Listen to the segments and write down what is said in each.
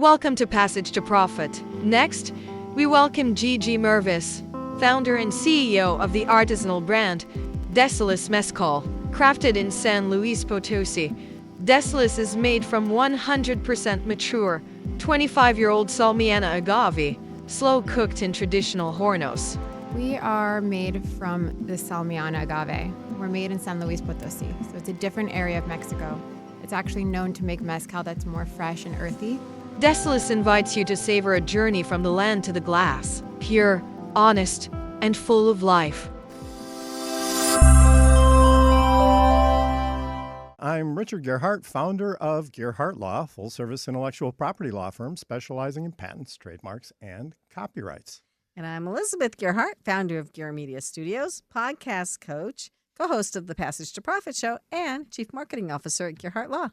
Welcome to Passage to Profit. Next, we welcome GG Mirvis, founder and CEO of the artisanal brand Desolas Mezcal, crafted in San Luis Potosí. Desolas is made from 100% mature, 25-year-old salmiana agave, slow-cooked in traditional hornos. We are made from the salmiana agave. We're made in San Luis Potosí, so it's a different area of Mexico. It's actually known to make mezcal that's more fresh and earthy. Desolas invites you to savor a journey from the land to the glass, pure, honest, and full of life. I'm Richard Gearhart, founder of Gearhart Law, full-service intellectual property law firm specializing in patents, trademarks, and copyrights. And I'm Elizabeth Gearhart, founder of Gear Media Studios, podcast coach, co-host of the Passage to Profit show, and chief marketing officer at Gearhart Law.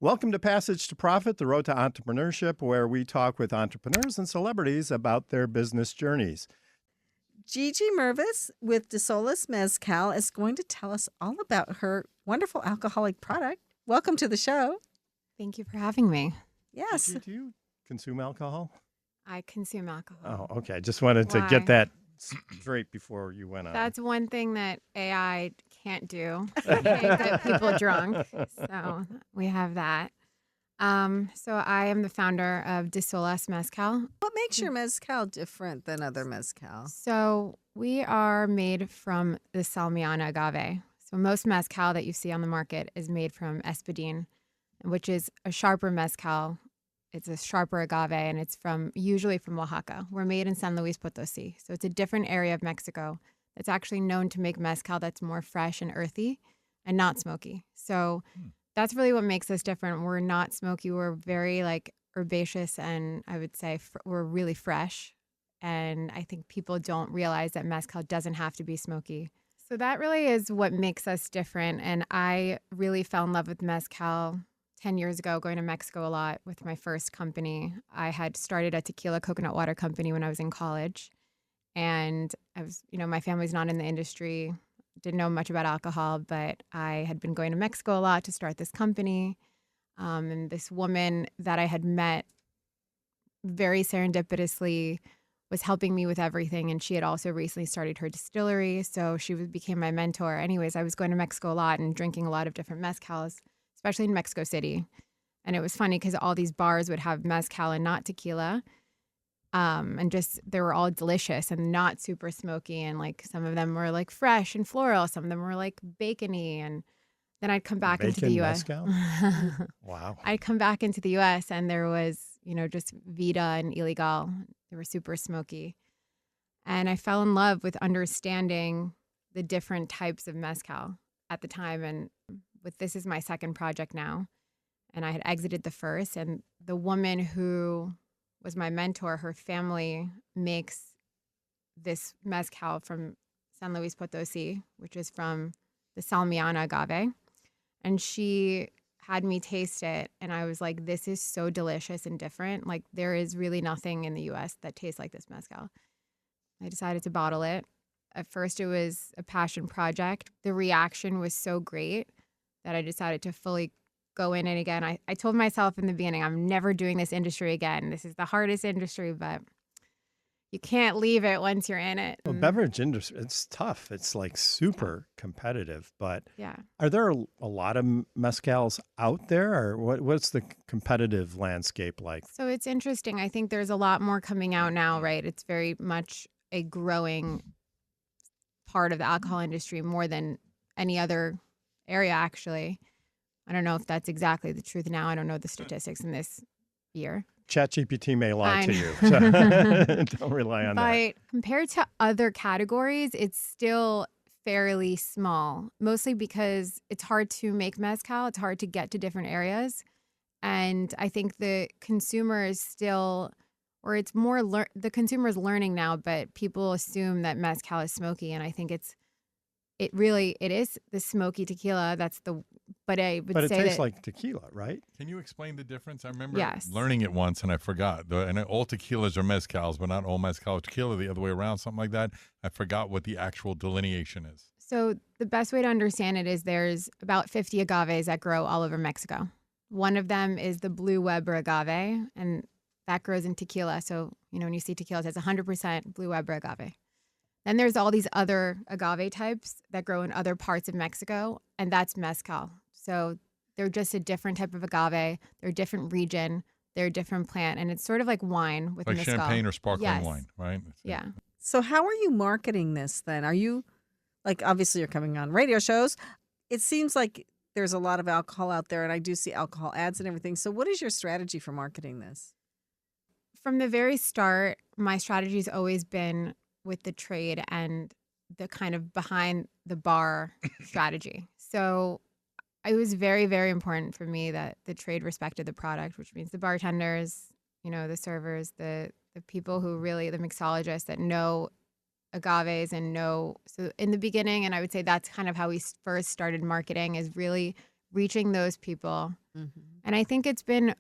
Welcome to Passage to Profit, the road to entrepreneurship, where we talk with entrepreneurs and celebrities about their business journeys. GG Mirvis with Desolas Mezcal is going to tell us all about her wonderful alcoholic product. Welcome to the show. Thank you for having me. Yes. Do you consume alcohol? I consume alcohol. Oh, okay. Just wanted to get that straight before you went on. That's one thing that AI can't do. Make get people drunk. So we have that. So I am the founder of Desolas Mezcal. What makes your mezcal different than other mezcal? So we are made from the salmiana agave. So most mezcal that you see on the market is made from espadín, which is a sharper mezcal. It's a sharper agave, and it's usually from Oaxaca. We're made in San Luis Potosí, so it's a different area of Mexico that's actually known to make mezcal that's more fresh and earthy and not smoky. So that's really what makes us different. We're not smoky. We're very herbaceous, and I would say we're really fresh. And I think people don't realize that mezcal doesn't have to be smoky. So that really is what makes us different. And I really fell in love with mezcal 10 years ago, going to Mexico a lot with my first company. I had started a tequila coconut water company when I was in college. And I was, my family's not in the industry, didn't know much about alcohol, but I had been going to Mexico a lot to start this company. And this woman that I had met very serendipitously was helping me with everything. And she had also recently started her distillery. So she became my mentor. Anyways, I was going to Mexico a lot and drinking a lot of different mezcals, especially in Mexico City. And it was funny because all these bars would have mezcal and not tequila. And they were all delicious and not super smoky. And some of them were fresh and floral. Some of them were bacony. And then I'd come back into the U.S. Wow. I'd come back into the U.S. and there was, just Vida and Ilegal. They were super smoky. And I fell in love with understanding the different types of mezcal at the time. And this is my second project now, and I had exited the first, and the woman who was my mentor, her family makes this mezcal from San Luis Potosí, which is from the salmiana agave, and she had me taste it, and I was like, this is so delicious and different. There is really nothing in the U.S. that tastes like this mezcal. I decided to bottle it. At first, it was a passion project. The reaction was so great that I decided to fully go in it again. I told myself in the beginning, I'm never doing this industry again. This is the hardest industry, but you can't leave it once you're in it. Well, beverage industry, it's tough. It's super competitive, but yeah. Are there a lot of mezcals out there, or what's the competitive landscape like? So it's interesting. I think there's a lot more coming out now, right? It's very much a growing part of the alcohol industry more than any other area, actually. I don't know if that's exactly the truth now. I don't know the statistics in this year. ChatGPT may lie to you. So don't rely on that. But compared to other categories, it's still fairly small, mostly because it's hard to make mezcal. It's hard to get to different areas. And I think the consumer is still, or it's more, the consumer is learning now, but people assume that mezcal is smoky. And I think it is the smoky tequila. But it tastes like tequila, right? Can you explain the difference? I remember Yes. learning it once and I forgot. And all tequilas are mezcals, but not all mezcal are tequila, the other way around, something like that. I forgot what the actual delineation is. So the best way to understand it is there's about 50 agaves that grow all over Mexico. One of them is the blue Weber agave, and that grows in tequila. So, when you see tequila, it has 100% Blue Weber agave. Then there's all these other agave types that grow in other parts of Mexico, and that's mezcal. So they're just a different type of agave. They're a different region. They're a different plant, and it's sort of like wine with like mezcal. champagne or sparkling Yes. wine, right? Yeah. So how are you marketing this then? Are you, like, obviously you're coming on radio shows. It seems like there's a lot of alcohol out there, and I do see alcohol ads and everything. So what is your strategy for marketing this? From the very start, my strategy has always been with the trade and the kind of behind the bar strategy. So it was very, very important for me that the trade respected the product, which means the bartenders, the servers, the people who really, the mixologists that know agaves and know. So in the beginning, and I would say that's kind of how we first started marketing, is really reaching those people. Mm-hmm. And I think it's been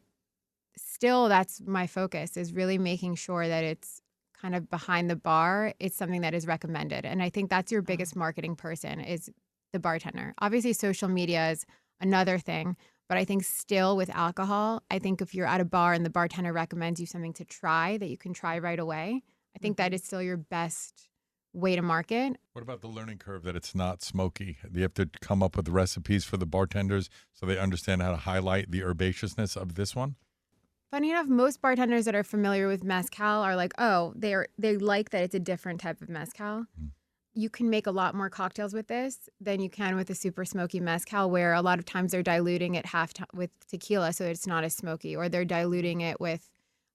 still, that's my focus, is really making sure that it's kind of behind the bar. It's something that is recommended. And I think that's your biggest marketing person is the bartender. Obviously, social media is another thing, but I think still with alcohol, I think if you're at a bar and the bartender recommends you something to try that you can try right away, I think that is still your best way to market. What about the learning curve that it's not smoky? Do you have to come up with recipes for the bartenders so they understand how to highlight the herbaceousness of this one? Funny enough, most bartenders that are familiar with mezcal are like, oh, they like that it's a different type of mezcal. You can make a lot more cocktails with this than you can with a super smoky mezcal, where a lot of times they're diluting it with tequila so it's not as smoky, or they're diluting it with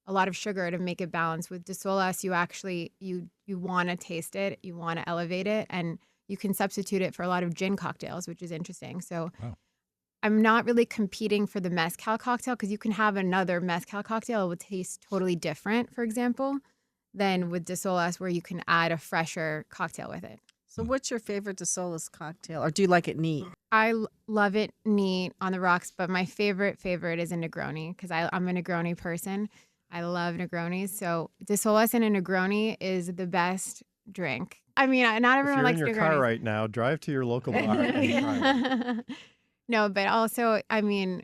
a lot of sugar to make it balanced. With Desolas, you actually you want to taste it, you want to elevate it, and you can substitute it for a lot of gin cocktails, which is interesting. So Wow. I'm not really competing for the mezcal cocktail, because you can have another mezcal cocktail that will taste totally different, for example, than with Desolas, where you can add a fresher cocktail with it. So what's your favorite Desolas cocktail, or do you like it neat? I love it neat on the rocks, but my favorite is a Negroni, because I'm a Negroni person. I love Negronis. So Desolas in a Negroni is the best drink. I mean, not everyone likes Negronis. If you're in your car right now, drive to your local bar and try it. No, but also, I mean,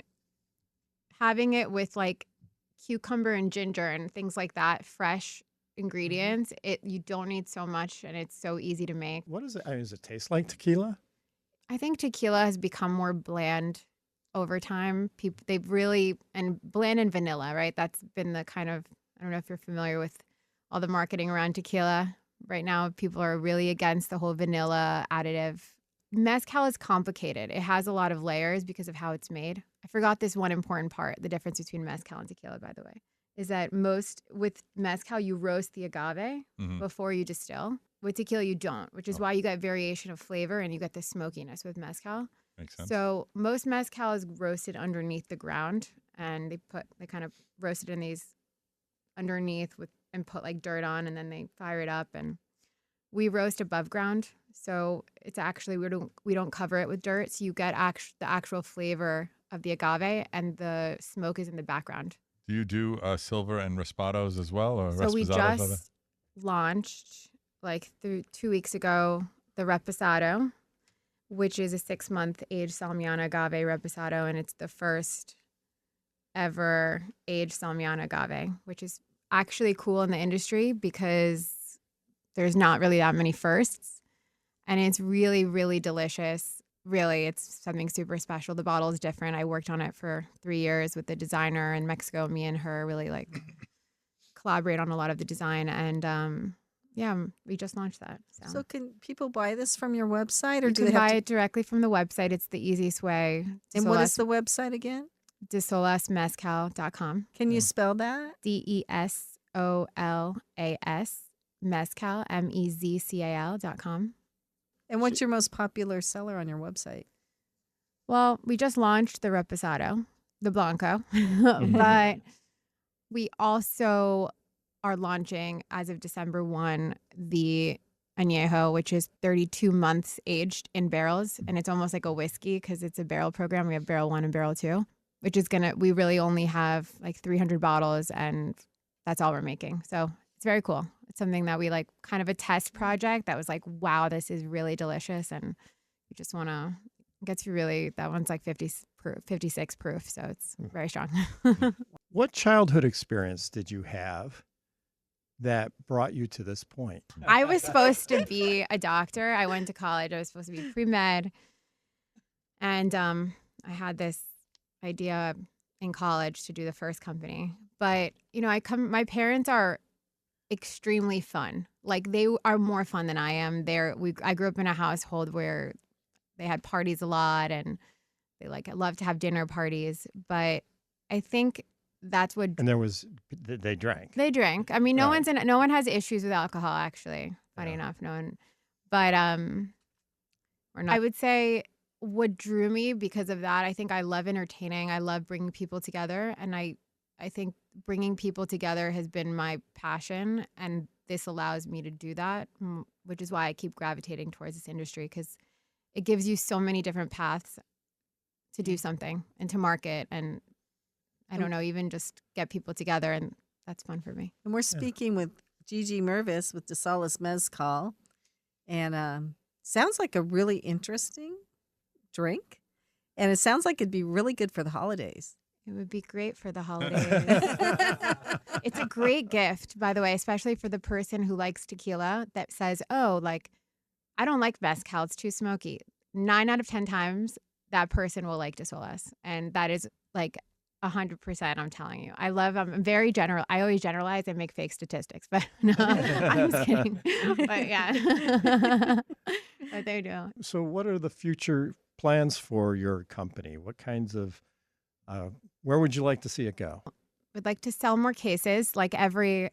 having it with like cucumber and ginger and things like that, fresh ingredients, you don't need so much, and it's so easy to make. What is it? Does it taste like tequila? I think tequila has become more bland over time. They've really, and bland and vanilla, right? That's been the kind of, I don't know if you're familiar with all the marketing around tequila. Right now, people are really against the whole vanilla additive. Mezcal is complicated. It has a lot of layers because of how it's made. I forgot this one important part, the difference between mezcal and tequila, by the way, is that with mezcal, you roast the agave before you distill. With tequila, you don't, which is why you get variation of flavor and you get the smokiness with mezcal. Makes sense. So most mezcal is roasted underneath the ground, and they kind of roast it in these underneath and put like dirt on, and then they fire it up, and we roast above ground. So it's actually, we don't cover it with dirt. So you get the actual flavor of the agave, and the smoke is in the background. Do you do silver and Repospados as well? Or So we Reposados, just launched like 2 weeks ago, the Reposado, which is a 6-month aged salmiana agave Reposado. And it's the first ever aged salmiana agave, which is actually cool in the industry because there's not really that many firsts. And it's really, really delicious. Really, it's something super special. The bottle is different. I worked on it for 3 years with the designer in Mexico. Me and her really collaborate on a lot of the design. And we just launched that. So can people buy this from your website, or You do can they have buy to? it directly from the website. It's the easiest way. And what is the website again? Desolasmezcal.com. Can you spell that? DESOLAS Mezcal, MEZCAL.com. And what's your most popular seller on your website? Well, we just launched the Reposado, the Blanco, but we also are launching, as of December 1, the Añejo, which is 32 months aged in barrels. And it's almost like a whiskey because it's a barrel program. We have barrel 1 and barrel 2, which is we really only have like 300 bottles, and that's all we're making. So it's very cool. It's something that we kind of a test project that was like, wow, this is really delicious. And we just want to It gets you really, that one's like 56 proof, so it's very strong. What childhood experience did you have that brought you to this point? I was supposed to be a doctor. I went to college. I was supposed to be pre-med. And I had this idea in college to do the first company. But, my parents are extremely fun. Like, they are more fun than I am. I grew up in a household where they had parties a lot, and they love to have dinner parties. But I think that's what. And they drank. They drank. I mean, no Right. one has issues with alcohol, actually. Funny enough, no one. But we're not. I would say what drew me because of that. I think I love entertaining. I love bringing people together, and I think bringing people together has been my passion, and this allows me to do that, which is why I keep gravitating towards this industry, because it gives you so many different paths to do something and to market, and I don't know, even just get people together, and that's fun for me. And we're speaking with GG Mirvis with Desolas Mezcal, and sounds like a really interesting drink, and it sounds like it'd be really good for the holidays. It would be great for the holidays. It's a great gift, by the way, especially for the person who likes tequila that says, oh, I don't like mezcal, it's too smoky. 9 out of 10 times, that person will like Desolas. And that is 100%, I'm telling you. I'm very general. I always generalize and make fake statistics, but no, I'm just kidding. But yeah, but they do. So what are the future plans for your company? What kinds of, where would you like to see it go? Would like to sell more cases, like every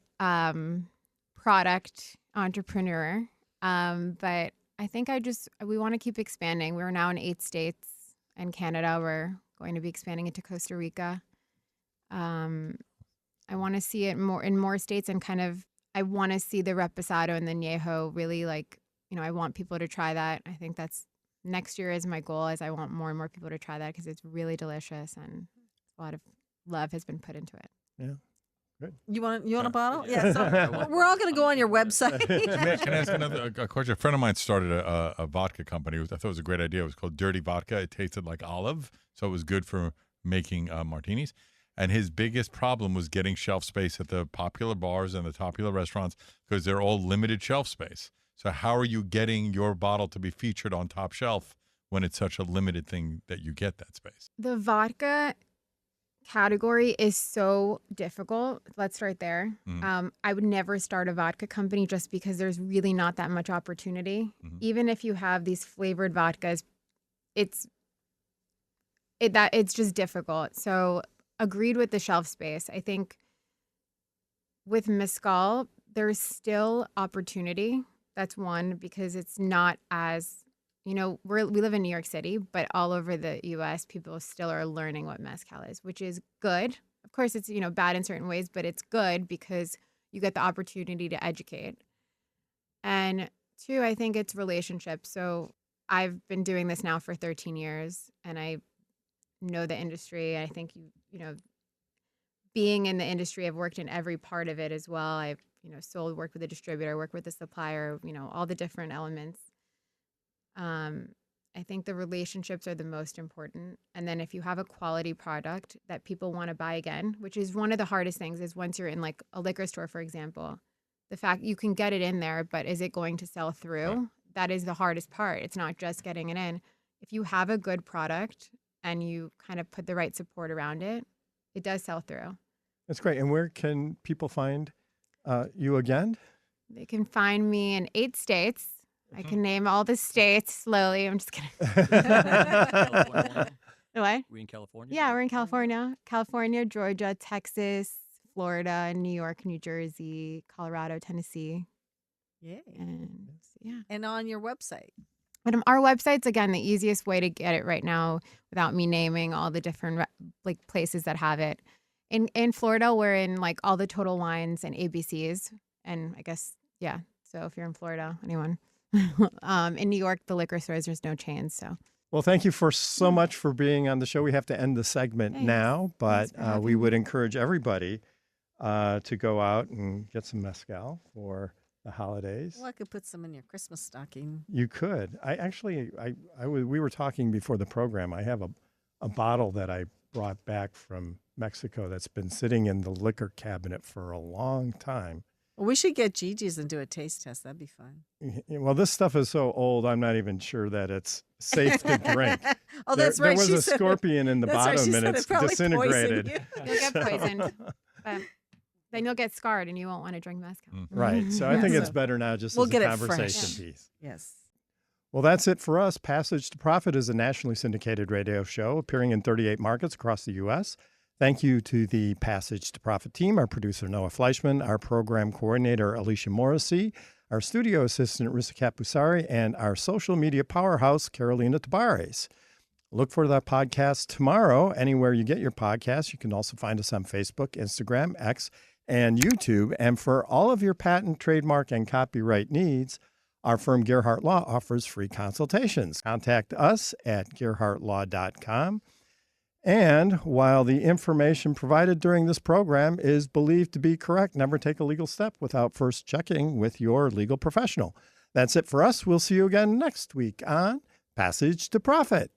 product entrepreneur. But I think we want to keep expanding. We're now in 8 states and Canada. We're going to be expanding into Costa Rica. I want to see it in more states, and I want to see the Reposado and the Añejo really I want people to try that. I think that's next year is my goal, is I want more and more people to try that because it's really delicious and a lot of love has been put into it. Yeah. Good. You want a bottle? Yeah. So we're all going to go on your website. Can I ask another question? A friend of mine started a vodka company. I thought it was a great idea. It was called Dirty Vodka. It tasted like olive, so it was good for making martinis. And his biggest problem was getting shelf space at the popular bars and the popular restaurants because they're all limited shelf space. So how are you getting your bottle to be featured on top shelf when it's such a limited thing that you get that space? The vodka category is so difficult. Let's start there. I would never start a vodka company just because there's really not that much opportunity. Even if you have these flavored vodkas, it's just difficult. So agreed with the shelf space. I think with mezcal, there's still opportunity. That's one, because it's not as, we live in New York City, but all over the U.S., people still are learning what mezcal is, which is good. Of course, it's, bad in certain ways, but it's good because you get the opportunity to educate. And 2, I think it's relationships. So I've been doing this now for 13 years, and I know the industry. I think, being in the industry, I've worked in every part of it as well. I've, sold, worked with a distributor, worked with a supplier, all the different elements. I think the relationships are the most important. And then if you have a quality product that people want to buy again, which is one of the hardest things, is once you're in a liquor store, for example, the fact you can get it in there, but is it going to sell through? Right. That is the hardest part. It's not just getting it in. If you have a good product and you kind of put the right support around it, it does sell through. That's great. And where can people find you again? They can find me in 8 states. I can name all the states slowly. I'm just kidding. What? We in California? Yeah, we're in California. California, Georgia, Texas, Florida, New York, New Jersey, Colorado, Tennessee. Yay. And yeah. And on your website. But our website's, again, the easiest way to get it right now without me naming all the different places that have it. In Florida, we're in all the Total Wines and ABCs. And I guess, yeah. So if you're in Florida, anyone. In New York, the liquor stores, there's no chains. So, well, thank you so much for being on the show. We have to end the segment now, but we would encourage everybody to go out and get some mezcal for the holidays. Well, I could put some in your Christmas stocking. You could. We were talking before the program. I have a bottle that I brought back from Mexico that's been sitting in the liquor cabinet for a long time. Well, we should get Gigi's and do a taste test. That'd be fun. Well, this stuff is so old, I'm not even sure that it's safe to drink. Oh, that's right. There was She a said it. scorpion in the That's right. bottom She and said it's it probably disintegrated. poisoned you. You'll get poisoned. But then you'll get scarred and you won't want to drink mezcal. Right. So I think Yeah. it's better now just We'll as get a it fresh. conversation piece. Yes. Well, that's it for us. Passage to Profit is a nationally syndicated radio show appearing in 38 markets across the U.S. Thank you to the Passage to Profit team, our producer Noah Fleischman, our program coordinator Alicia Morrissey, our studio assistant Risa Busari, and our social media powerhouse Carolina Tabares. Look for that podcast tomorrow anywhere you get your podcasts. You can also find us on Facebook, Instagram, X, and YouTube. And for all of your patent, trademark, and copyright needs, our firm Gearhart Law offers free consultations. Contact us at gearhartlaw.com. And while the information provided during this program is believed to be correct, never take a legal step without first checking with your legal professional. That's it for us. We'll see you again next week on Passage to Profit.